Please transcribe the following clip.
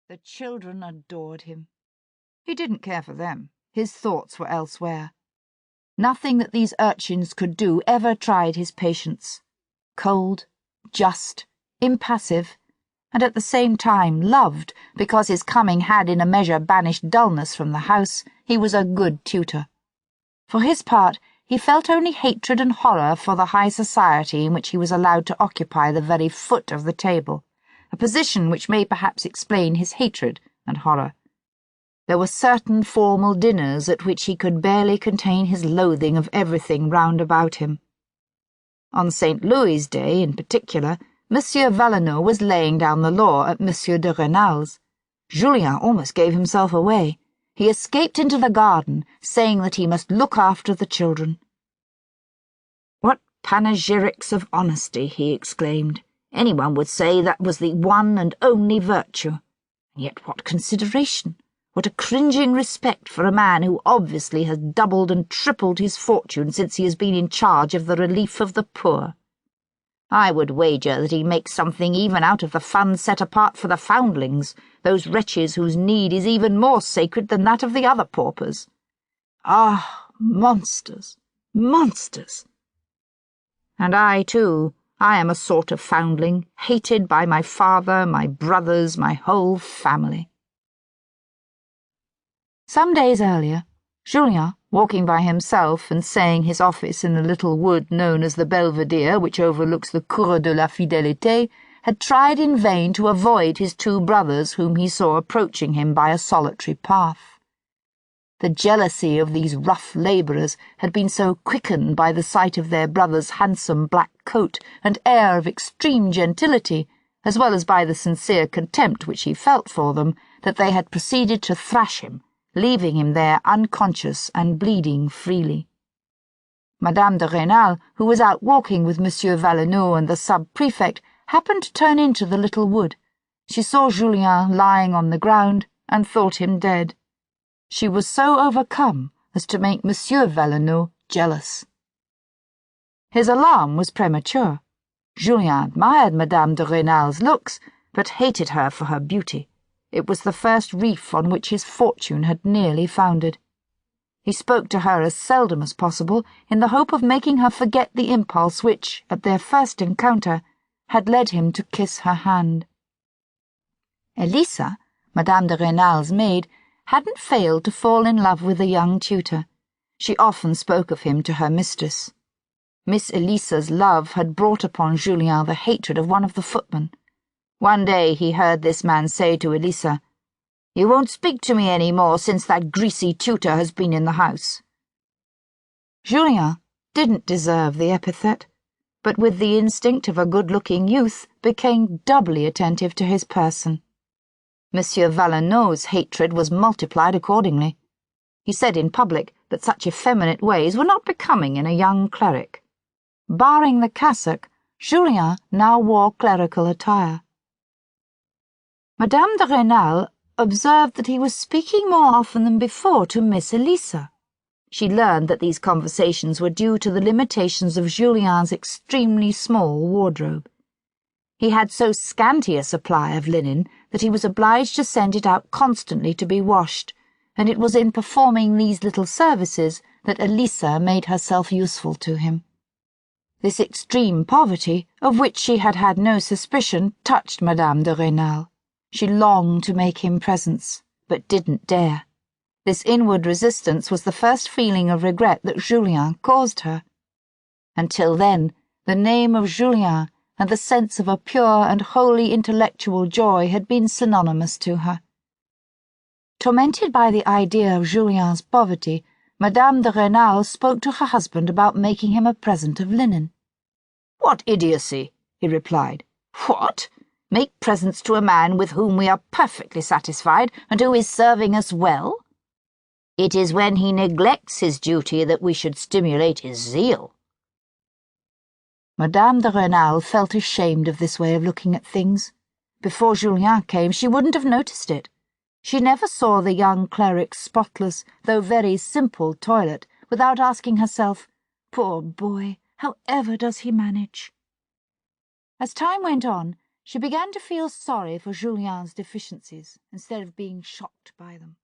The children adored him. He didn't care for them. His thoughts were elsewhere. Nothing that these urchins could do ever tried his patience. Cold, just, impassive, and at the same time loved because his coming had in a measure banished dullness from the house, he was a good tutor. For his part, he felt only hatred and horror for the high society in which he was allowed to occupy the very foot of the table, a position which may perhaps explain his hatred and horror. There were certain formal dinners at which he could barely contain his loathing of everything round about him. On St. Louis's Day, in particular, Monsieur Valenod was laying down the law at Monsieur de Renal's. Julien almost gave himself away. He escaped into the garden, saying that he must look after the children. "What panegyrics of honesty!" he exclaimed. "Anyone would say that was the one and only virtue. And yet what consideration! What a cringing respect for a man who obviously has doubled and tripled his fortune since he has been in charge of the relief of the poor. I would wager that he makes something even out of the funds set apart for the foundlings, those wretches whose need is even more sacred than that of the other paupers. Ah, monsters, monsters! And I, too, I am a sort of foundling, hated by my father, my brothers, my whole family." Some days earlier, Julien, walking by himself and saying his office in the little wood known as the Belvedere, which overlooks the Cour de la Fidélité, had tried in vain to avoid his two brothers whom he saw approaching him by a solitary path. The jealousy of these rough labourers had been so quickened by the sight of their brother's handsome black coat and air of extreme gentility, as well as by the sincere contempt which he felt for them, that they had proceeded to thrash him, leaving him there unconscious and bleeding freely. Madame de Renal, who was out walking with Monsieur Valenod and the sub-prefect, happened to turn into the little wood. She saw Julien lying on the ground and thought him dead. She was so overcome as to make Monsieur Valenod jealous. His alarm was premature. Julien admired Madame de Renal's looks, but hated her for her beauty. It was the first reef on which his fortune had nearly foundered. He spoke to her as seldom as possible, in the hope of making her forget the impulse which, at their first encounter, had led him to kiss her hand. Elisa, Madame de Renal's maid, hadn't failed to fall in love with the young tutor. She often spoke of him to her mistress. Miss Elisa's love had brought upon Julien the hatred of one of the footmen. One day he heard this man say to Elisa, "You won't speak to me any more since that greasy tutor has been in the house." Julien didn't deserve the epithet, but with the instinct of a good-looking youth became doubly attentive to his person. Monsieur Valenod's hatred was multiplied accordingly. He said in public that such effeminate ways were not becoming in a young cleric. Barring the cassock, Julien now wore clerical attire. Madame de Renal observed that he was speaking more often than before to Miss Elisa. She learned that these conversations were due to the limitations of Julien's extremely small wardrobe. He had so scanty a supply of linen that he was obliged to send it out constantly to be washed, and it was in performing these little services that Elisa made herself useful to him. This extreme poverty, of which she had had no suspicion, touched Madame de Renal. She longed to make him presents, but didn't dare. This inward resistance was the first feeling of regret that Julien caused her. Until then, the name of Julien and the sense of a pure and wholly intellectual joy had been synonymous to her. Tormented by the idea of Julien's poverty, Madame de Renal spoke to her husband about making him a present of linen. "What idiocy!" he replied. "What? Make presents to a man with whom we are perfectly satisfied and who is serving us well? It is when he neglects his duty that we should stimulate his zeal." Madame de Renal felt ashamed of this way of looking at things. Before Julien came, she wouldn't have noticed it. She never saw the young cleric's spotless, though very simple toilet, without asking herself, "Poor boy, how ever does he manage?" As time went on, She began to feel sorry for Julien's deficiencies instead of being shocked by them.